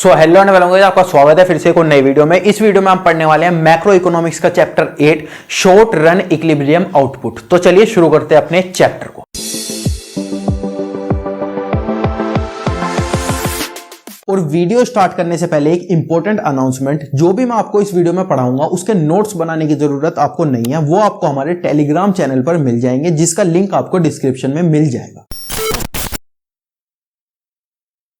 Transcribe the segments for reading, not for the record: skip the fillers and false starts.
Hello and welcome, आपका स्वागत है फिर से एक नई वीडियो में। इस वीडियो में हम पढ़ने वाले हैं मैक्रो इकोनॉमिक्स का chapter 8 short run equilibrium output. तो चलिए शुरू करते हैं अपने चैप्टर को। और वीडियो स्टार्ट करने से पहले एक इंपॉर्टेंट अनाउंसमेंट, जो भी मैं आपको इस वीडियो में पढ़ाऊंगा उसके नोट्स बनाने की जरूरत आपको नहीं है, वो आपको हमारे टेलीग्राम चैनल पर मिल जाएंगे, जिसका लिंक आपको डिस्क्रिप्शन में मिल जाएगा।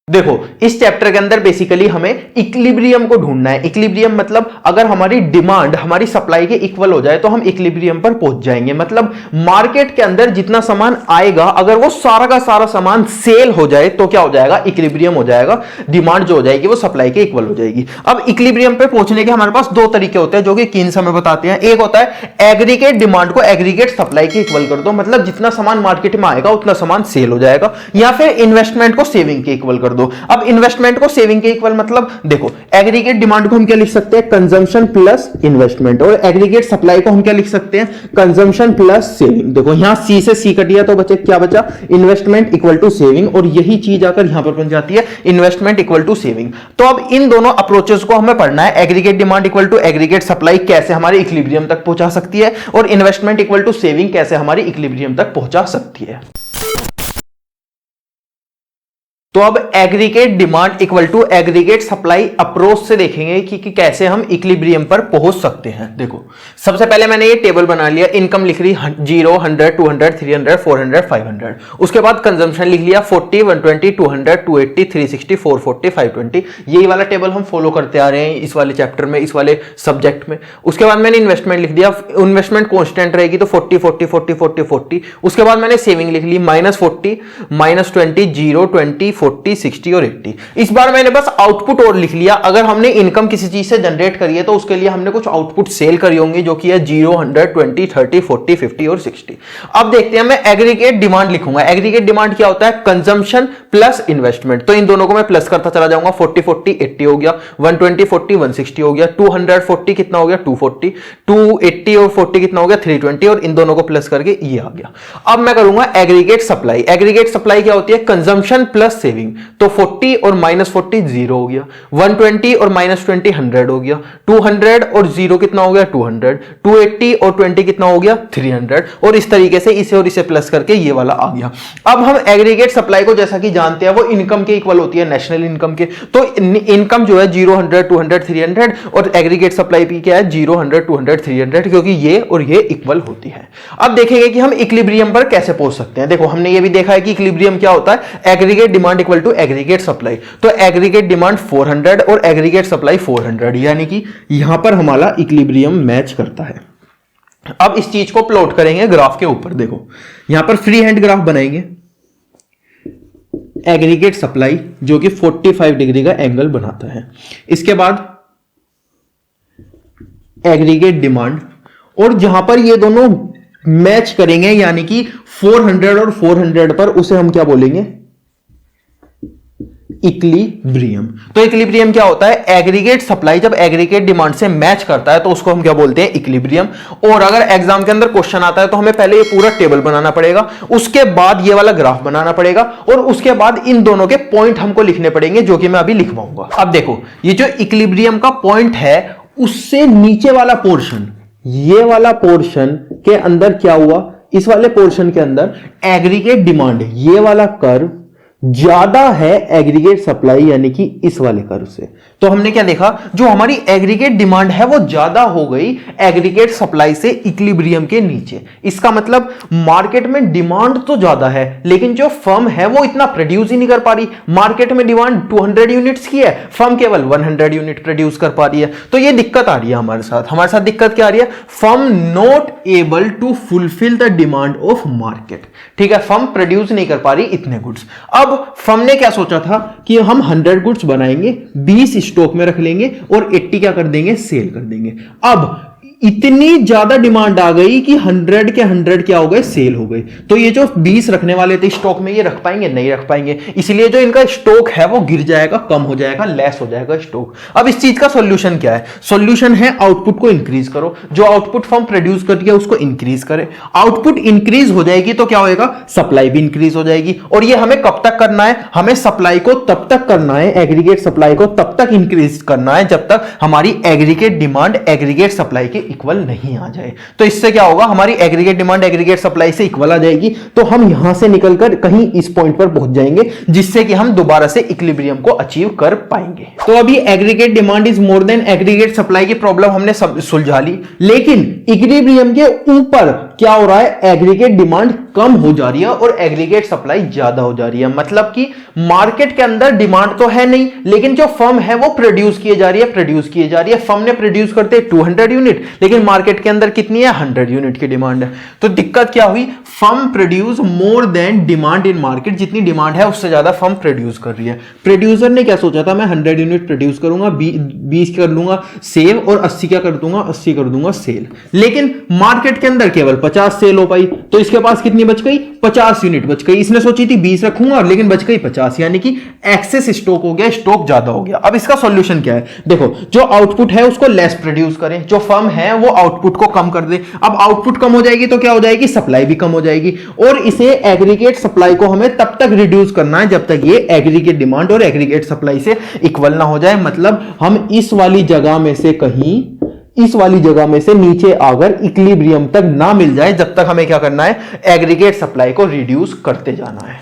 देखो, इस चैप्टर के अंदर बेसिकली हमें इक्विलिब्रियम को ढूंढना है। इक्विलिब्रियम मतलब अगर हमारी डिमांड हमारी सप्लाई के इक्वल हो जाए तो हम इक्विलिब्रियम पर पहुंच जाएंगे। मतलब मार्केट के अंदर जितना सामान आएगा, अगर वो सारा का सारा सामान सेल हो जाए तो क्या हो जाएगा, इक्विलिब्रियम हो जाएगा। डिमांड जो हो जाएगी वो सप्लाई के इक्वल हो जाएगी। अब इक्विलिब्रियम पे पहुंचने के हमारे पास दो तरीके होते हैं, जो कि किन समय बताते हैं। एक होता है एग्रीगेट डिमांड को एग्रीगेट सप्लाई के इक्वल कर दो, मतलब जितना सामान मार्केट में आएगा उतना सामान सेल हो जाएगा। या फिर इन्वेस्टमेंट को सेविंग के इक्वल कर दो। अब इन्वेस्टमेंट को सेविंग के इक्वल मतलब देखो, एग्रीगेट डिमांड को हम क्या लिख सकते हैं, कंजम्पशन प्लस इन्वेस्टमेंट। और एग्रीगेट सप्लाई को हम क्या लिख सकते हैं, कंजम्पशन प्लस सेविंग। देखो यहां सी से सी कट गया तो बचे क्या बचा, इन्वेस्टमेंट इक्वल टू सेविंग। और यही चीज आकर यहां पर बन जाती है इन्वेस्टमेंट इक्वल टू सेविंग। तो अब इन दोनों अप्रोचेस को हमें पढ़ना है। Aggregate demand equal to aggregate supply कैसे हमारे इक्विलिब्रियम तक पहुंचा सकती है, और इन्वेस्टमेंट इक्वल टू सेविंग कैसे हमारी इक्विलिब्रियम तक पहुंचा सकती है। तो अब aggregate demand equal to aggregate supply approach से देखेंगे कि कैसे हम इक्विलिब्रियम पर पहुंच सकते हैं। देखो, सबसे पहले मैंने ये टेबल बना लिया। इनकम लिख ली 0, 100, 200, 300, 400, 500। उसके बाद कंजम्पशन लिख लिया 40, 120, 200, 280, 360, 440, 520। यही वाला टेबल हम फॉलो करते आ रहे हैं इस वाले चैप्टर में, इस वाले सब्जेक्ट में। उसके बाद मैंने इन्वेस्टमेंट लिख दिया। इन्वेस्टमेंट कॉन्स्टेंट रहेगी तो 40, 40, 40, 40, 40। उसके बाद मैंने सेविंग लिख ली -40, -20, 0, 20, 40, 60 और 80। इस बार मैंने बस आउटपुट और लिख लिया। अगर हमने इनकम किसी चीज से जनरेट करी है तो उसके लिए हमने कुछ आउटपुट सेल करी होंगी, जो कि है 0, 100, 20, 30, 40, 50 और 60। अब देखते हैं, मैं एग्रीगेट डिमांड लिखूंगा। एग्रीगेट डिमांड क्या होता है, कंजम्पशन प्लस इन्वेस्टमेंट। तो इन दोनों को मैं प्लस करता चला जाऊंगा। 40, 40, 80 हो गया, 120, 40, 160 हो गया, 200, 40 कितना हो गया, 240, 280 और 40 कितना हो गया, 320। और इन दोनों को प्लस करके ये आ गया। अब मैं करूंगा एग्रीगेट सप्लाई। एग्रीगेट सप्लाई क्या होती है, कंजम्पशन प्लस सेविंग। तो 40 और -40 0 हो गया, 120 और -20 100 हो गया, 200 और 0 कितना हो गया, 200, 280 और 20 कितना हो गया, 300। और इस तरीके से इसे और इसे प्लस करके ये वाला आ गया। अब हम एग्रीगेट सप्लाई को जैसा कि जानते हैं वो इनकम के इक्वल होती है, नेशनल इनकम के। तो इनकम जो है 0, 100, 200, 300, और एग्रीगेट सप्लाई भी क्या है, 0, 100, 200, 300, क्योंकि ये और ये इक्वल होती है। अब देखेंगे कि हम इक्विलिब्रियम पर कैसे पहुंच सकते हैं। देखो, हमने ये भी देखा है कि इक्विलिब्रियम क्या होता है, aggregate demand equal to aggregate supply. तो एग्रीगेट डिमांड 400 और एग्रीगेट सप्लाई 400, यानी कि यहां पर हमारा इक्विलिब्रियम मैच करता है। अब इस चीज को प्लॉट करेंगे ग्राफ के ऊपर। देखो, यहां पर फ्री हैंड ग्राफ बनाएंगे। एग्रीगेट सप्लाई जो कि 45 डिग्री का एंगल बनाता है। इसके बाद एग्रीगेट डिमांड, और जहां पर ये दोनों मैच करेंगे, यानी कि 400 और 400 पर, उसे हम क्या बोलेंगे, इक्विलिब्रियम। तो इक्विलिब्रियम क्या होता है, एग्रीगेट सप्लाई जब एग्रीगेट डिमांड से मैच करता है तो उसको हम क्या बोलते हैं, इक्विलिब्रियम। और अगर एग्जाम के अंदर क्वेश्चन आता है तो हमें पहले ये पूरा टेबल बनाना पड़ेगा, उसके बाद ये वाला ग्राफ बनाना पड़ेगा, और उसके बाद इन दोनों के पॉइंट हमको लिखने पड़ेंगे, जो कि मैं अभी लिखवाऊंगा। अब देखो, ये जो इक्विलिब्रियम का पॉइंट है उससे नीचे वाला पोर्शन, ये वाला पोर्शन के अंदर क्या हुआ, इस वाले पोर्शन के अंदर एग्रीगेट डिमांड, ये वाला कर्व ज्यादा है एग्रीगेट सप्लाई, यानी कि इस वाले कर्व से। तो हमने क्या देखा, जो हमारी एग्रीगेट डिमांड है वो ज्यादा हो गई एग्रीगेट सप्लाई से इक्विलिब्रियम के नीचे। इसका मतलब मार्केट में डिमांड तो ज्यादा है, लेकिन जो फर्म है वो इतना प्रोड्यूस ही नहीं कर पा रही। मार्केट में डिमांड 200 यूनिट्स की है, फर्म केवल 100 यूनिट प्रोड्यूस कर पा रही है। तो ये दिक्कत आ रही है हमारे साथ दिक्कत क्या आ रही है, firm not able to fulfil the demand of market. ठीक है, फर्म प्रोड्यूस नहीं कर पा रही इतने गुड्स। अब फर्म ने क्या सोचा था कि हम 100 गुड्स बनाएंगे, 20 स्टॉक में रख लेंगे और 80 क्या कर देंगे, सेल कर देंगे। अब इतनी ज्यादा डिमांड आ गई कि 100 के 100 क्या हो गए, सेल हो गए। तो ये जो 20 रखने वाले थे स्टॉक में, ये रख पाएंगे? नहीं रख पाएंगे। इसलिए जो इनका स्टॉक है वो गिर जाएगा, कम हो जाएगा, लेस हो जाएगा स्टॉक। अब इस चीज का सॉल्यूशन क्या है? सॉल्यूशन है आउटपुट को इंक्रीज करो। जो आउटपुट फर्म प्रोड्यूस कर रही है उसको इंक्रीज करे। आउटपुट इंक्रीज हो जाएगी तो क्या होगा, सप्लाई भी इंक्रीज हो जाएगी। और ये हमें कब तक करना है? हमें सप्लाई को तब तक करना है, एग्रीगेट सप्लाई को तब तक इंक्रीज करना है जब तक हमारी एग्रीगेट डिमांड एग्रीगेट सप्लाई के इक्वल नहीं आ जाए। तो इससे क्या होगा, हमारी एग्रीगेट डिमांड एग्रीगेट सप्लाई से इक्वल आ जाएगी, तो हम यहां से निकलकर कहीं इस पॉइंट पर पहुंच जाएंगे, जिससे कि हम दोबारा से इक्विलिब्रियम को अचीव कर पाएंगे। तो अभी aggregate demand is more than aggregate supply की प्रॉब्लम हमने सुलझा ली, लेकिन इक्विलिब्रियम के ऊपर क्या हो रहा है, एग्रीगेट डिमांड कम हो जा रही है और एग्रीगेट सप्लाई ज्यादा हो जा रही है। मतलब कि मार्केट के अंदर डिमांड तो है नहीं, लेकिन जो फर्म है वो प्रोड्यूस किए जा रही है। फर्म ने प्रोड्यूस करते 200 यूनिट, लेकिन मार्केट के अंदर कितनी है, 100 यूनिट की डिमांड है। तो दिक्कत क्या हुई, firm produce more than demand in market. जितनी डिमांड है उससे ज्यादा फर्म प्रोड्यूस कर रही है। प्रोड्यूसर ने क्या सोचा था, मैं 100 यूनिट प्रोड्यूस करूंगा, 20 कर लूंगा सेव और 80 क्या कर दूंगा, 80 कर दूंगा सेल। लेकिन मार्केट के अंदर केवल 50 सेल हो पाई, तो इसके पास कितनी बच गई, 50 यूनिट बच गई। इसने सोची थी 20 रखूंगा, लेकिन बच गई 50, यानी कि एक्सेस स्टॉक हो गया, स्टॉक ज्यादा हो गया। अब इसका सॉल्यूशन क्या है, देखो, जो आउटपुट है उसको लेस प्रोड्यूस करें, जो फर्म है वो आउटपुट को कम कर दे। अब आउटपुट कम हो जाएगी तो क्या हो जाएगी, सप्लाई भी कम हो जाएगी। और इसे एग्रीगेट सप्लाई को हमें तब तक रिड्यूस करना है जब तक ये एग्रीगेट डिमांड और एग्रीगेट सप्लाई से इक्वल ना हो जाए। मतलब हम इस वाली जगह में से कहीं, इस वाली जगह में से नीचे आकर इक्विलिब्रियम तक ना मिल जाए, जब तक हमें क्या करना है, एग्रीगेट सप्लाई को रिड्यूस करते जाना है।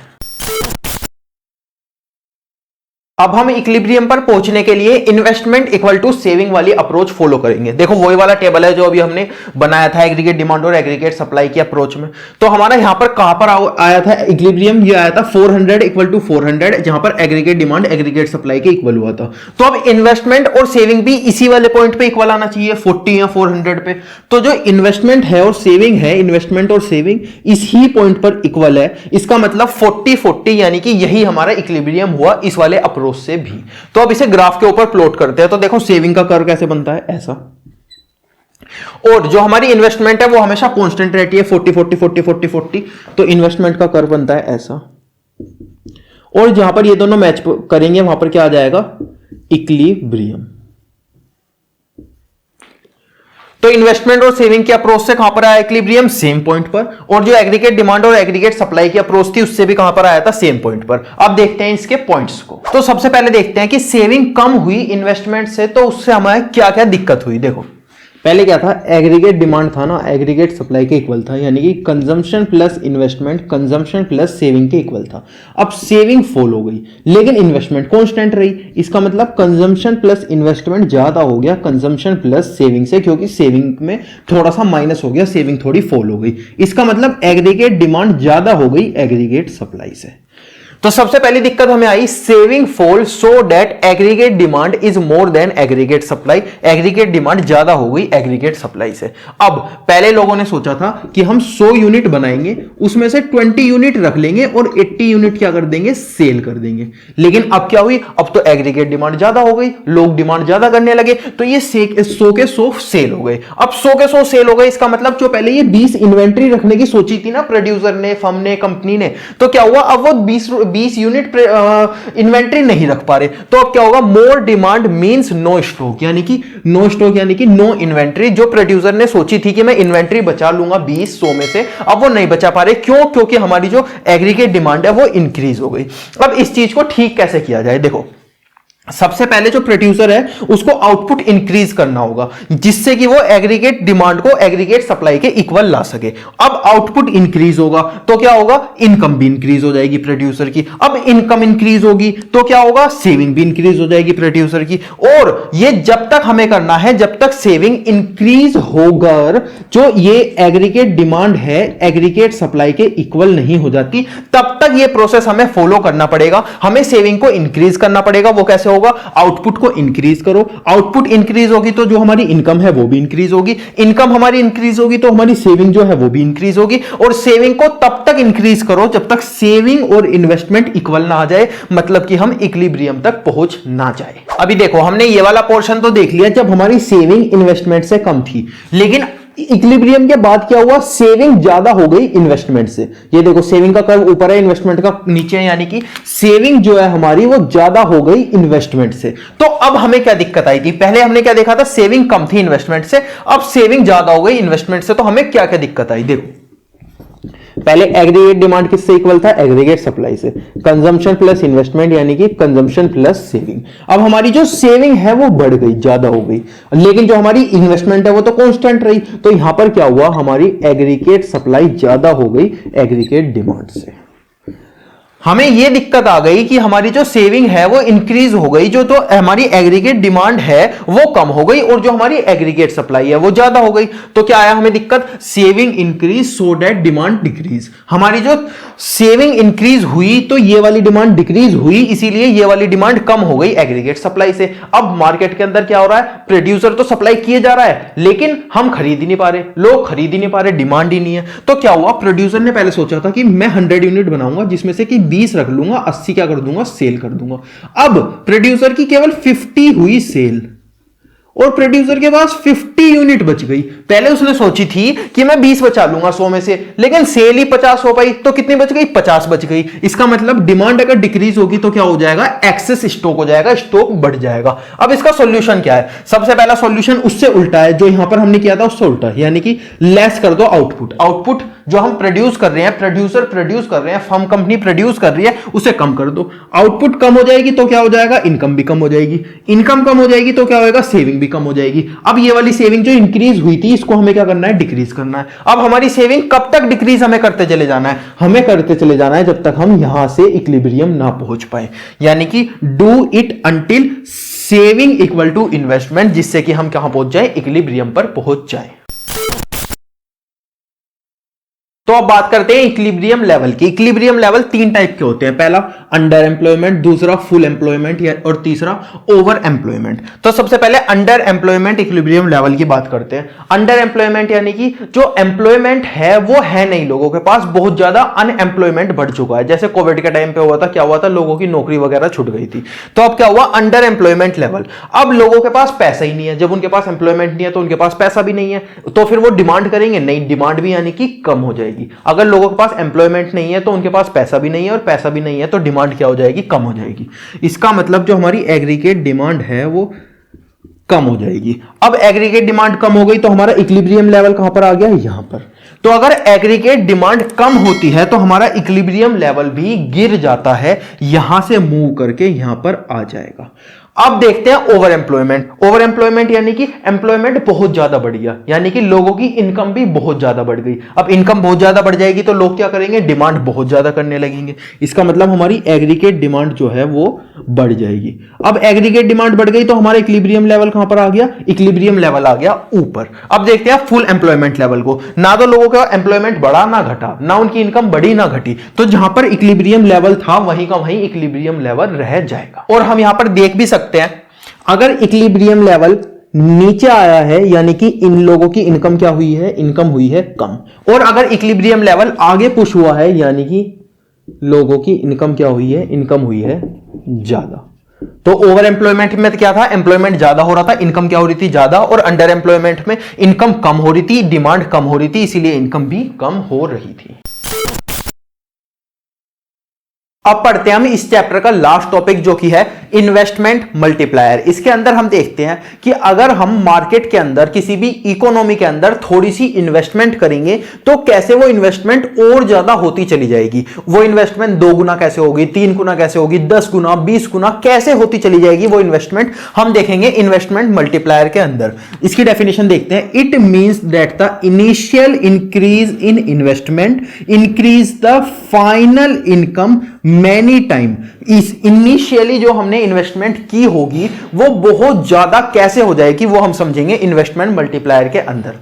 अब हम इक्विलिब्रियम पर पहुंचने के लिए इन्वेस्टमेंट इक्वल टू सेविंग वाली अप्रोच फॉलो करेंगे। देखो वही वाला टेबल है जो अभी हमने बनाया था एग्रीगेट डिमांड और एग्रीगेट सप्लाई की अप्रोच में। तो हमारा यहां पर कहां पर आया था इक्विलिब्रियम, ये आया था 400 इक्वल टू 400, जहां पर एग्रीगेट डिमांड एग्रीगेट सप्लाई के इक्वल हुआ था। तो अब इन्वेस्टमेंट और सेविंग भी इसी वाले पॉइंट पे इक्वल आना चाहिए, 40 या 400 पे। तो जो इन्वेस्टमेंट है और सेविंग है, इन्वेस्टमेंट और सेविंग इसी पॉइंट पर इक्वल है। इसका मतलब 40-40, यानी कि यही हमारा इक्विलिब्रियम हुआ इस वाले अप्रोच से भी। तो अब इसे ग्राफ के ऊपर प्लॉट करते हैं। तो देखो सेविंग का कर्व कैसे बनता है, ऐसा। और जो हमारी इन्वेस्टमेंट है वो हमेशा कांस्टेंट रहती है, 40-40-40-40-40। तो इन्वेस्टमेंट का कर्व बनता है ऐसा। और जहां पर ये दोनों मैच करेंगे वहां पर क्या आ जाएगा, इक्विलिब्रियम। तो इन्वेस्टमेंट और सेविंग की अप्रोच से कहां पर आया इक्विलिब्रियम, सेम पॉइंट पर। और जो एग्रीगेट डिमांड और एग्रीगेट सप्लाई की अप्रोच थी उससे भी कहां पर आया था, सेम पॉइंट पर। अब देखते हैं इसके पॉइंट्स को। तो सबसे पहले देखते हैं कि सेविंग कम हुई इन्वेस्टमेंट से, तो उससे हमें क्या क्या दिक्कत हुई। देखो पहले क्या था, एग्रीगेट डिमांड था ना एग्रीगेट सप्लाई के इक्वल था, यानी कि consumption plus investment, consumption plus saving के इक्वल था। अब सेविंग फॉल हो गई लेकिन इन्वेस्टमेंट कांस्टेंट रही। इसका मतलब कंजम्पशन प्लस इन्वेस्टमेंट ज्यादा हो गया कंजम्पशन प्लस सेविंग से, क्योंकि सेविंग में थोड़ा सा माइनस हो गया, सेविंग थोड़ी फॉल हो गई। इसका मतलब एग्रीगेट डिमांड ज्यादा हो गई एग्रीगेट सप्लाई से। तो सबसे पहली दिक्कत हमें आई, saving fall so that aggregate demand is more than aggregate supply. Aggregate demand ज्यादा हो गई एग्रीगेट सप्लाई से। अब पहले लोगों ने सोचा था कि हम 100 यूनिट बनाएंगे, उसमें से 20 यूनिट रख लेंगे और 80 यूनिट क्या कर देंगे, सेल कर देंगे। लेकिन अब क्या हुई, अब तो एग्रीगेट डिमांड ज्यादा हो गई, लोग डिमांड ज्यादा करने लगे, तो ये 100 के 100 सेल हो गए। अब 100 के 100 सेल हो गए, इसका मतलब जो पहले ये 20 इन्वेंट्री रखने की सोची थी ना प्रोड्यूसर ने, फर्म ने, कंपनी ने, तो क्या हुआ, अब वो 20 यूनिट इन्वेंट्री नहीं रख पा रहे। तो अब क्या होगा, more demand means no stock, यानी कि नो स्टॉक यानी कि नो इन्वेंट्री। जो प्रोड्यूसर ने सोची थी कि मैं इन्वेंट्री बचा लूंगा 20-100 में से, अब वो नहीं बचा पा रहे। क्यों? क्योंकि हमारी जो एग्रीगेट डिमांड है वो इंक्रीज हो गई। अब इस चीज को ठीक कैसे किया जाए, देखो सबसे पहले जो प्रोड्यूसर है उसको आउटपुट इंक्रीज करना होगा, जिससे कि वो एग्रीगेट डिमांड को एग्रीगेट सप्लाई के इक्वल ला सके। अब आउटपुट इंक्रीज होगा तो क्या होगा, इनकम भी इंक्रीज हो जाएगी प्रोड्यूसर की। अब इनकम इंक्रीज होगी तो क्या होगा, सेविंग भी इंक्रीज हो जाएगी प्रोड्यूसर की। और ये जब तक हमें करना है, जब तक सेविंग इंक्रीज होगा, जो ये एग्रीगेट डिमांड है एग्रीगेट सप्लाई के इक्वल नहीं हो जाती, तब तक ये प्रोसेस हमें फॉलो करना पड़ेगा। हमें सेविंग को इंक्रीज करना पड़ेगा। वो कैसे होगा, होगा, आउटपुट को इंक्रीज करो, आउटपुट इंक्रीज होगी तो जो हमारी इनकम है वो भी इंक्रीज होगी, इनकम हमारी इंक्रीज होगी तो हमारी सेविंग जो है वो भी इंक्रीज होगी, और सेविंग को तब तक इंक्रीज करो जब तक सेविंग और इन्वेस्टमेंट इक्वल ना आ जाए, मतलब कि हम इक्विलिब्रियम तक पहुंच ना जाए। अभी देखो हमने ये वाला पोर्शन तो देख लिया जब हमारी सेविंग इन्वेस्टमेंट से कम थी, लेकिन इक्विलिब्रियम के बाद क्या हुआ, सेविंग ज्यादा हो गई इन्वेस्टमेंट से। ये देखो सेविंग का कर्व ऊपर है, इन्वेस्टमेंट का नीचे है, यानी कि सेविंग जो है हमारी वो ज्यादा हो गई इन्वेस्टमेंट से। तो अब हमें क्या दिक्कत आई थी, पहले हमने क्या देखा था, सेविंग कम थी इन्वेस्टमेंट से, अब सेविंग ज्यादा हो गई इन्वेस्टमेंट से, तो हमें क्या क्या दिक्कत आई देखो। पहले एग्रीगेट डिमांड किससे इक्वल था, एग्रीगेट सप्लाई से, कंजम्पशन प्लस इन्वेस्टमेंट यानी कि कंजम्पशन प्लस सेविंग। अब हमारी जो सेविंग है वो बढ़ गई, ज्यादा हो गई, लेकिन जो हमारी इन्वेस्टमेंट है वो तो कांस्टेंट रही। तो यहां पर क्या हुआ, हमारी एग्रीगेट सप्लाई ज्यादा हो गई एग्रीगेट डिमांड से। हमें यह दिक्कत आ गई कि हमारी जो सेविंग है वो इंक्रीज हो गई, जो तो हमारी एग्रीगेट डिमांड है वो कम हो गई, और जो हमारी एग्रीगेट सप्लाई है वो ज्यादा हो गई। तो क्या आया हमें दिक्कत, saving increase so that demand decrease. हमारी जो सेविंग इंक्रीज हुई तो ये वाली डिमांड डिक्रीज हुई, इसीलिए ये वाली डिमांड कम हो गई एग्रीगेट सप्लाई से। अब मार्केट के अंदर क्या हो रहा है, प्रोड्यूसर तो सप्लाई किए जा रहा है लेकिन हम खरीद ही नहीं पा रहे, लोग खरीद ही नहीं पा रहे, डिमांड ही नहीं है। तो क्या हुआ, प्रोड्यूसर ने पहले सोचा था कि मैं 100 यूनिट बनाऊंगा जिसमें से कि 20 रख लूंगा, 80 क्या कर दूंगा, सेल कर दूंगा। अब प्रोड्यूसर की केवल 50 हुई सेल, और प्रोड्यूसर के पास 50 यूनिट बच गई। पहले उसने सोची थी कि मैं 20 बचा लूंगा 100 में से, लेकिन सेल ही 50 हो पाई, तो कितनी बच गई, 50 बच गई। इसका मतलब डिमांड अगर डिक्रीज होगी तो क्या हो जाएगा, एक्सेस स्टॉक हो जाएगा, स्टॉक बढ़ जाएगा। अब इसका सॉल्यूशन क्या है, सबसे पहला सॉल्यूशन उससे उल्टा है, जो यहां पर हमने किया था उससे उल्टा है, यानी कि लेस कर दो आउटपुट। आउटपुट जो हम प्रोड्यूस कर रहे हैं, प्रोड्यूसर प्रोड्यूस कर रहे हैं, फर्म कंपनी प्रोड्यूस कर रही है, उसे कम कर दो। आउटपुट कम हो जाएगी तो क्या हो जाएगा, इनकम भी कम हो जाएगी, इनकम कम हो जाएगी तो क्या होगा, सेविंग भी कम हो जाएगी। अब ये वाली सेविंग जो इंक्रीज हुई थी इसको हमें क्या करना है, डिक्रीज करना है। अब हमारी सेविंग कब तक डिक्रीज हमें करते चले जाना है, हमें करते चले जाना है जब तक हम यहां से इक्विलिब्रियम ना पहुंच पाए, यानी कि do it until saving equal to investment, जिससे कि हम कहां पहुंच जाए, इक्विलिब्रियम पर पहुंच जाए। तो अब बात करते हैं इक्विलिब्रियम लेवल की। इक्विलिब्रियम लेवल 3 टाइप के होते हैं, पहला अंडर एम्प्लॉयमेंट, दूसरा फुल एम्प्लॉयमेंट और तीसरा ओवर एम्प्लॉयमेंट। तो सबसे पहले अंडर एम्प्लॉयमेंट इक्विलिब्रियम लेवल की बात करते हैं। अंडर एम्प्लॉयमेंट यानी कि जो एम्प्लॉयमेंट है वो है नहीं लोगों के पास, बहुत ज्यादा अनएम्प्लॉयमेंट बढ़ चुका है। जैसे कोविड के टाइम पे हुआ था, क्या हुआ था, लोगों की नौकरी वगैरह छूट गई थी। तो अब क्या हुआ, अंडर एम्प्लॉयमेंट लेवल। अब लोगों के पास पैसा ही नहीं है, जब उनके पास एम्प्लॉयमेंट नहीं है तो उनके पास पैसा भी नहीं है, तो फिर वो डिमांड करेंगे, नहीं, डिमांड भी यानी कि कम हो जाएगी। अगर लोगों के पास एम्प्लॉयमेंट नहीं है तो उनके पास पैसा भी नहीं है, और पैसा भी नहीं है तो डिमांड क्या हो जाएगी, कम हो जाएगी। इसका मतलब जो हमारी एग्रीगेट डिमांड है वो कम हो जाएगी। अब एग्रीगेट डिमांड कम हो गई तो हमारा इक्विलिब्रियम लेवल कहां पर आ गया, यहां पर। तो अगर एग्रीगेट डिमांड कम होती है तो हमारा इक्विलिब्रियम लेवल भी गिर जाता है, यहां से मूव करके यहां पर आ जाएगा। अब देखते हैं ओवर एम्प्लॉयमेंट। ओवर एम्प्लॉयमेंट यानी कि एम्प्लॉयमेंट बहुत ज्यादा बढ़ गया, यानी कि लोगों की इनकम भी बहुत ज्यादा बढ़ गई। अब इनकम बहुत ज्यादा बढ़ जाएगी तो लोग क्या करेंगे, डिमांड बहुत ज्यादा करने लगेंगे। इसका मतलब हमारी एग्रीगेट डिमांड जो है वो बढ़ जाएगी। अब एग्रीगेट डिमांड बढ़ गई तो हमारा इक्विलिब्रियम लेवल कहां पर आ गया, इक्विलिब्रियम लेवल आ गया ऊपर। अब देखते हैं फुल एम्प्लॉयमेंट लेवल को। ना तो लोगों का एम्प्लॉयमेंट बढ़ा ना घटा, ना उनकी इनकम बढ़ी ना घटी, तो जहां पर इक्विलिब्रियम लेवल था वहीं का वहीं इक्विलिब्रियम लेवल रह जाएगा। और हम यहां पर देख भी सकते हैं, अगर इक्विलिब्रियम लेवल नीचे आया है यानी कि इन लोगों की इनकम क्या हुई है, इनकम हुई है कम। और अगर इक्विलिब्रियम लेवल आगे पुश हुआ है यानी कि लोगों की इनकम क्या हुई है, इनकम हुई है ज्यादा। तो ओवर एम्प्लॉयमेंट में क्या था, एम्प्लॉयमेंट ज्यादा हो रहा था, इनकम क्या हो रही थी, ज्यादा। और अंडर एम्प्लॉयमेंट में इनकम कम हो रही थी, डिमांड कम हो रही थी, इसीलिए इनकम भी कम हो रही थी। अब पढ़ते हैं हम इस चैप्टर का लास्ट टॉपिक जो कि है इन्वेस्टमेंट मल्टीप्लायर। इसके अंदर हम देखते हैं कि अगर हम मार्केट के अंदर किसी भी इकोनॉमी के अंदर थोड़ी सी इन्वेस्टमेंट करेंगे तो कैसे वो इन्वेस्टमेंट और ज्यादा होती चली जाएगी। वो इन्वेस्टमेंट 2 गुना कैसे होगी, 3 गुना कैसे होगी, 10 गुना, 20 गुना कैसे होती चली जाएगी वो इन्वेस्टमेंट, हम देखेंगे इन्वेस्टमेंट मल्टीप्लायर के अंदर। इसकी डेफिनेशन देखते हैं। It means that the initial increase in investment increase the final income many time. इस इनिशियली जो हमने इन्वेस्टमेंट की होगी वो बहुत ज्यादा कैसे हो जाएगी वो हम समझेंगे इन्वेस्टमेंट मल्टीप्लायर के अंदर।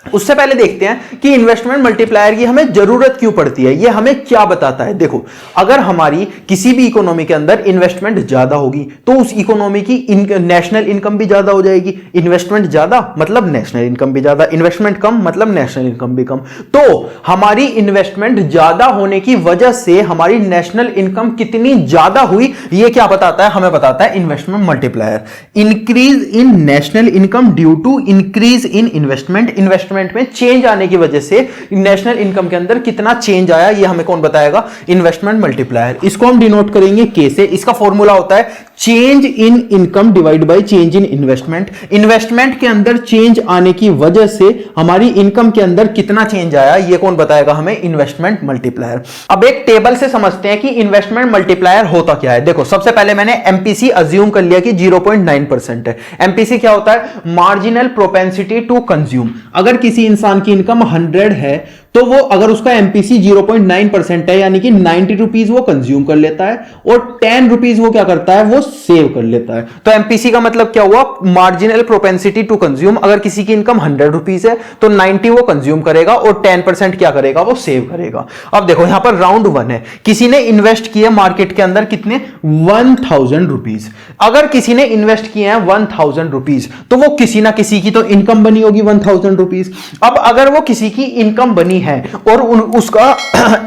उससे पहले देखते हैं कि इन्वेस्टमेंट मल्टीप्लायर की हमें जरूरत क्यों पड़ती है, ये हमें क्या बताता है। देखो, अगर हमारी किसी भी इकोनॉमी के अंदर इन्वेस्टमेंट ज्यादा होगी तो उस इकोनॉमी की नेशनल इनकम भी ज्यादा हो जाएगी। इन्वेस्टमेंट ज्यादा मतलब नेशनल इनकम भी ज्यादा, इन्वेस्टमेंट कम मतलब नेशनल इनकम भी कम। तो हमारी इन्वेस्टमेंट ज्यादा होने की वजह से हमारी नेशनल इनकम कितनी ज्यादा हुई, ये क्या बताता है, हमें बताता है investment multiplier. Increase in national income due to increase in investment, investment में चेंज आने की वजह से नेशनल इनकम के अंदर कितना चेंज आया, ये हमें कौन बताएगा, इन्वेस्टमेंट मल्टीप्लायर। इसको हम डिनोट करेंगे के से। इसका फॉर्मूला होता है change in income divide by change in investment. Investment के अंदर चेंज आने की वजह से हमारी इनकम के अंदर कितना चेंज आया, ये कौन बताएगा हमें, इन्वेस्टमेंट मल्टीप्लायर। अब एक टेबल से समझते हैं कि इन्वेस्टमेंट मल्टीप्लायर होता क्या है। देखो, सबसे पहले मैंने एमपीसी अज्यूम कर लिया कि 0.9% है। एमपीसी क्या होता है, मार्जिनल प्रोपेंसिटी टू कंज्यूम। अगर किसी इंसान की इनकम 100 है तो वो अगर उसका एमपीसी 0.9% है यानी कि 90 रुपीज वो कंज्यूम कर लेता है और 10 रुपीज वो क्या करता है, वो सेव कर लेता है। तो एमपीसी का मतलब क्या हुआ, मार्जिनल प्रोपेंसिटी टू कंज्यूम। अगर किसी की इनकम 100 रुपीज है तो 90 वो कंज्यूम करेगा और 10% क्या करेगा, वो सेव करेगा। अब देखो यहां पर राउंड 1 है, किसी ने इन्वेस्ट किया मार्केट के अंदर कितने, 1000 रुपीज। अगर किसी ने इन्वेस्ट किए हैं 1000 रुपीज तो वो किसी ना किसी की तो इनकम बनी होगी 1000 रुपीज। अब अगर वो किसी की इनकम बनी है और उसका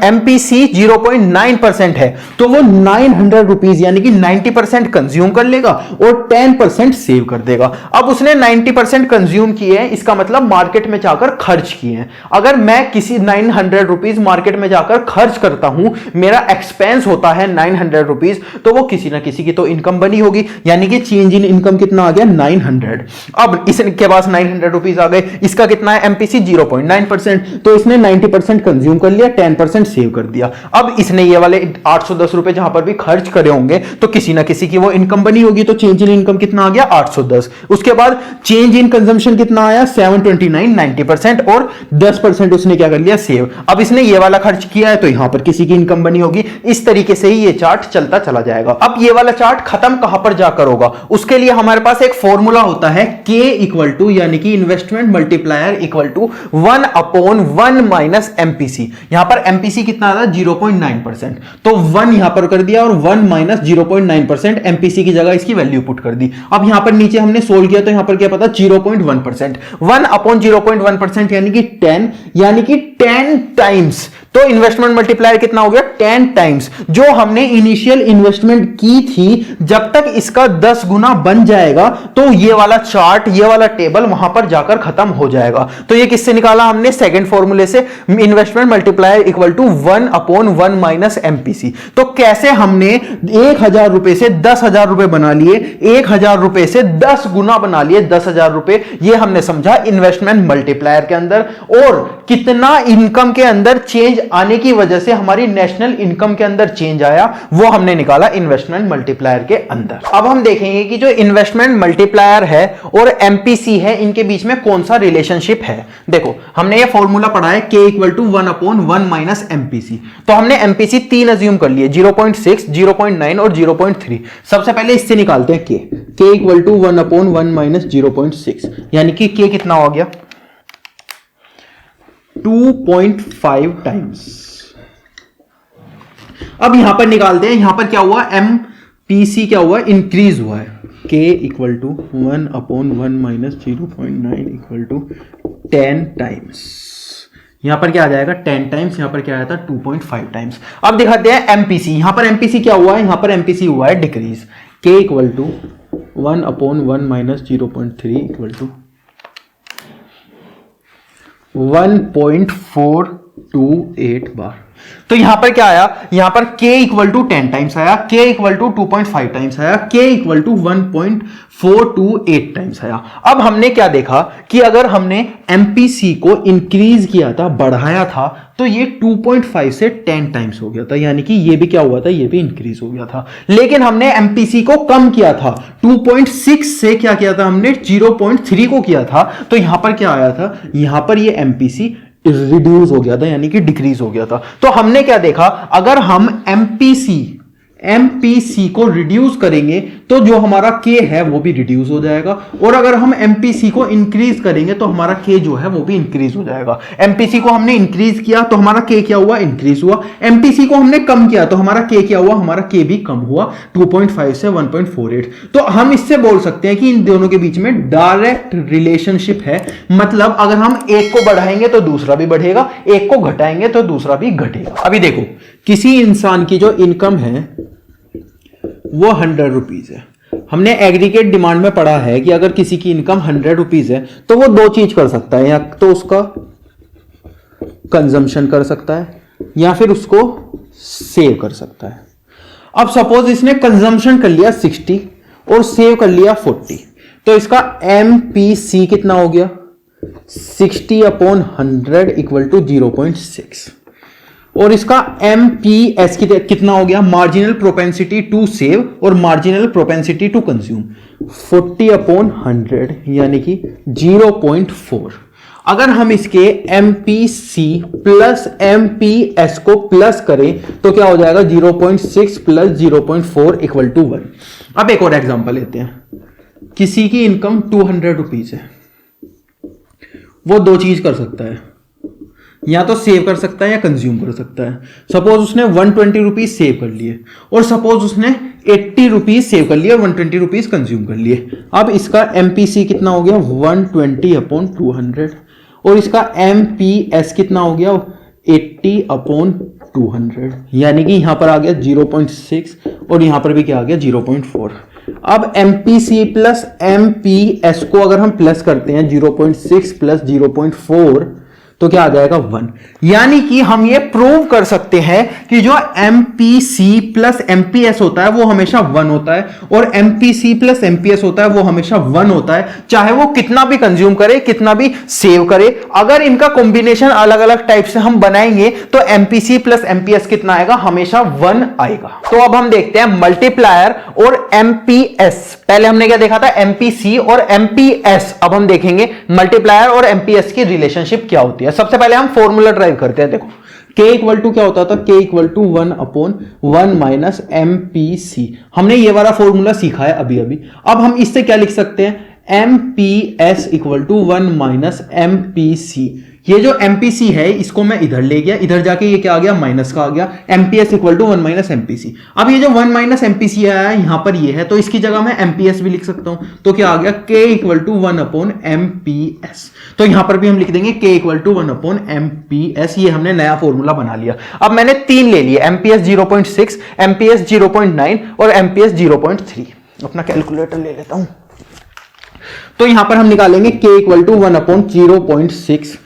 एमपीसी 0.9% है तो वो 900 रुपीज यानी कि 90% कंज्यूम कर लेगा और 10% सेव कर देगा। अब उसने 90% कंज्यूम किए हैं, इसका मतलब मार्केट में जाकर खर्च किए हैं। अगर मैं किसी 900 रुपीज मार्केट में जाकर खर्च करता हूं, मेरा एक्सपेंस होता है 900 रुपीज, तो वो किसी ना किसी की तो इनकम बनी होगी, यानी कि चेंज इन इनकम कितना आ गया, 900। अब इसके पास 900 रुपीज आ गए, इसका कितना है एमपीसी 0.9%, तो इसने 90% कंज्यूम कर लिया, 10% सेव कर दिया। अब इसने ये वाले 810 रुपए जहां पर भी खर्च करे होंगे तो किसी ना किसी की वो इनकम बनी होगी, तो चेंज इन इनकम कितना आ गया, 810। उसके बाद चेंज इन कंजम्पशन कितना आया, 729, 90% और 10% उसने क्या कर लिया, सेव। अब इसने ये वाला खर्च किया है तो यहां पर किसी की इनकम बनी होगी। इस तरीके से ही ये चार्ट चलता चला जाएगा। अब ये वाला चार्ट खत्म कहां पर जाकर होगा, उसके लिए हमारे पास एक फॉर्मूला होता है K इक्वल टू यानी कि investment multiplier equal to 1/1 minus MPC. यहां पर एमपीसी कितना था, 0.9%, तो 1 यहां पर कर दिया और 1 माइनस 0.9% एमपीसी की जगह इसकी वैल्यू पुट कर दी। अब यहां पर नीचे हमने सोल्व किया तो यहां पर क्या पता, 0.1%, 1/0.1% यानी कि 10, यानी कि 10 टाइम्स। तो इन्वेस्टमेंट मल्टीप्लायर कितना हो गया, 10 टाइम्स। जो हमने इनिशियल इन्वेस्टमेंट की थी, जब तक इसका 10 गुना बन जाएगा तो ये वाला चार्ट, ये वाला टेबल वहां पर जाकर खत्म हो जाएगा। तो ये किससे निकाला हमने, सेकंड फॉर्मूले से, investment multiplier equal to 1/1 minus MPC. तो कैसे हमने 1000 रुपए से 10,000 रुपए बना लिए, 1000 रुपए से 10 गुना बना लिए, 10,000 रुपए, ये हमने समझा इन्वेस्टमेंट मल्टीप्लायर के अंदर। और कितना इनकम के अंदर चेंज आने की वजह से हमारी नेशनल इनकम के अंदर चेंज आया, वो हमने निकाला इन्वेस्टमेंट मल्टीप्लायर के अंदर। अब हम देखेंगे कि जो इन्वेस्टमेंट मल्टीप्लायर है और एमपीसी है, इनके बीच में कौन सा रिलेशनशिप है। देखो, हमने ये फॉर्मूला पढ़ा है K equal to 1/1 minus MPC. तो हमने एमपीसी 3 अज्यूम कर लिए, 0.6, 0.9 और 0.3। सबसे पहले इससे निकालते हैं K इक्वल टू 1/1 माइनस 0.6, यानी कि K कितना हो गया, 2.5 टाइम्स। अब यहां पर निकालते हैं, यहां पर क्या हुआ, एमपीसी क्या हुआ, इंक्रीज हुआ है। K equal to 1/1 minus 0.9 equal to 10 times. यहां पर क्या आ जाएगा, 10 टाइम्स, यहां पर क्या आया था, 2.5 टाइम्स। अब दिखाते हैं एमपीसी। यहां पर एमपीसी क्या हुआ है, यहां पर एमपीसी हुआ है decrease. K equal to 1/1 minus 0.3 equal to 1.428 बार। तो यहां पर क्या आया, यहां पर K इक्वल टू 10 टाइम्स आया, K इक्वल टू 2.5 टाइम्स आया, K इक्वल टू 1.428 टाइम्स आया। अब हमने क्या देखा कि अगर हमने एमपीसी को इंक्रीज किया था, बढ़ाया था, तो ये 2.5 से 10 टाइम्स हो गया था, यानी कि ये भी क्या हुआ था, ये भी इंक्रीज हो गया था। लेकिन हमने एमपीसी को कम किया था, 2.6 से क्या किया था हमने, 0.3 को किया था। तो यहां पर क्या आया था, यहां पर ये एमपीसी रिड्यूस हो गया था, यानी कि डिक्रीज हो गया था। तो हमने क्या देखा, अगर हम एमपीसी को रिड्यूस करेंगे तो जो हमारा के है वो भी रिड्यूस हो जाएगा, और अगर हम एमपीसी को इंक्रीज करेंगे तो हमारा के जो है वो भी इंक्रीज हो जाएगा। एमपीसी को हमने इंक्रीज किया तो हमारा के क्या हुआ, इंक्रीज हुआ। एमपीसी को हमने कम किया तो हमारा के क्या हुआ, हमारा के भी कम हुआ 2.5 से 1.48। तो हम इससे बोल सकते हैं कि इन दोनों के बीच में डायरेक्ट रिलेशनशिप है, मतलब अगर हम एक को बढ़ाएंगे तो दूसरा भी बढ़ेगा, एक को घटाएंगे तो दूसरा भी घटेगा। अभी देखो, किसी इंसान की जो इनकम है वो 100 रुपीज है। हमने एग्रीगेट डिमांड में पढ़ा है कि अगर किसी की इनकम 100 रुपीज है तो वो दो चीज कर सकता है, या तो उसका कंजम्पशन कर सकता है या फिर उसको सेव कर सकता है। अब सपोज इसने कंजम्पशन कर लिया 60 और सेव कर लिया 40, तो इसका एमपीसी कितना हो गया, 60/100 इक्वल टू 0.6, और इसका एमपीएस कितना हो गया, मार्जिनल प्रोपेंसिटी टू सेव और मार्जिनल प्रोपेंसिटी टू कंज्यूम, 40/100 यानी कि 0.4। अगर हम इसके एमपीसी प्लस एमपीएस को प्लस करें तो क्या हो जाएगा, 0.6 प्लस 0.4 इक्वल टू 1। अब एक और एग्जांपल लेते हैं, किसी की इनकम 200 रुपीज है, वो दो चीज कर सकता है, या तो सेव कर सकता है या कंज्यूम कर सकता है। सपोज उसने 120 रुपीज सेव कर लिए और सपोज उसने 80 रुपीज सेव कर लिए और 120 रुपीज कंज्यूम कर लिए। अब इसका एमपीसी कितना हो गया, 120/200, और इसका एमपीएस कितना हो गया, 80/200, यानी कि यहां पर आ गया 0.6 और यहां पर भी क्या आ गया, 0.4। अब एमपीसी प्लस एमपीएस को अगर हम प्लस करते हैं 0.6 प्लस 0.4 तो क्या आ जाएगा, 1। यानी कि हम ये प्रूव कर सकते हैं कि जो एमपीसी प्लस एमपीएस होता है वो हमेशा 1 होता है, और एमपीसी प्लस एमपीएस होता है वो हमेशा 1 होता है, चाहे वो कितना भी कंज्यूम करे, कितना भी सेव करे। अगर इनका कॉम्बिनेशन अलग अलग टाइप से हम बनाएंगे तो एमपीसी प्लस एमपीएस कितना आएगा, हमेशा 1 आएगा। तो अब हम देखते हैं मल्टीप्लायर और एमपीएस। पहले हमने क्या देखा था, एमपीसी और एमपीएस। अब हम देखेंगे मल्टीप्लायर और एमपीएस की रिलेशनशिप क्या होती है। सबसे पहले हम फॉर्मूला ड्राइव करते हैं। देखो k इक्वल टू क्या होता था, k equal to 1/1 minus MPC. हमने ये वाला फॉर्मूला सीखा है अभी अभी। अब हम इससे क्या लिख सकते हैं, MPS equal to 1 minus MPC. ये जो एमपीसी है इसको मैं इधर ले गया, इधर जाके ये क्या आ गया, माइनस का आ गया। MPS equal to 1 minus MPC. अब ये जो 1 माइनस एमपीसी आया है यहां पर ये है, तो इसकी जगह मैं एमपीएस भी लिख सकता हूं। तो क्या आ गया, k इक्वल टू 1/एमपीएस। तो यहां पर भी हम लिख देंगे k इक्वल टू 1/एमपीएस। ये हमने नया फॉर्मूला बना लिया। अब मैंने 3 ले लिए, एमपीएस 0.6, एमपीएस 0.9 और एमपीएस 0.3। अपना कैलकुलेटर ले लेता हूं। तो यहां पर हम निकालेंगे k equal to 1/0.6,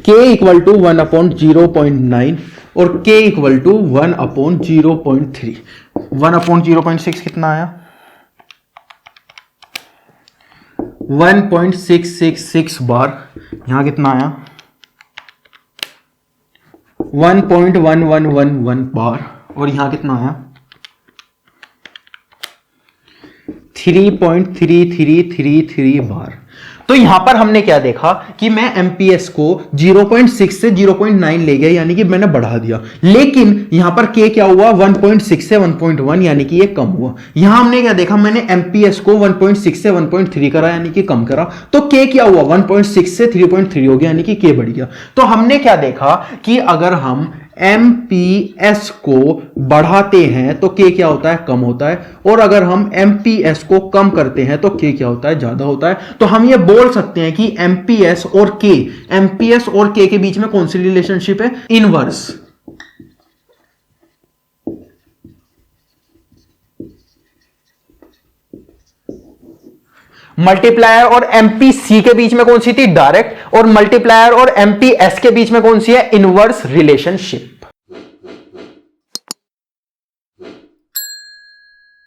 k equal to 1/0.9 और k इक्वल टू 1/0.3। 1/0.6 कितना आया, 1.666 बार। यहां कितना आया, 1.1111 बार, और यहां कितना आया, 3.3333 बार। तो यहां पर हमने क्या देखा कि मैं एमपीएस को 0.6 से 0.9 ले गया, यानी कि मैंने बढ़ा दिया, लेकिन यहां पर के क्या हुआ, 1.6 से 1.1, यानी कि ये कम हुआ। यहां हमने क्या देखा, मैंने एमपीएस को 1.6 से 1.3 करा, यानी कि कम करा, तो के क्या हुआ, 1.6 से 3.3 हो गया, यानी कि के बढ़ गया। तो हमने क्या देखा कि अगर हम एमपीएस को बढ़ाते हैं तो के क्या होता है, कम होता है, और अगर हम एमपीएस को कम करते हैं तो के क्या होता है, ज्यादा होता है। तो हम ये बोल सकते हैं कि एमपीएस और के के बीच में कौन सी रिलेशनशिप है, इनवर्स। मल्टीप्लायर और एमपीसी के बीच में कौन सी थी, डायरेक्ट, और मल्टीप्लायर और एमपीएस के बीच में कौन सी है, इनवर्स रिलेशनशिप।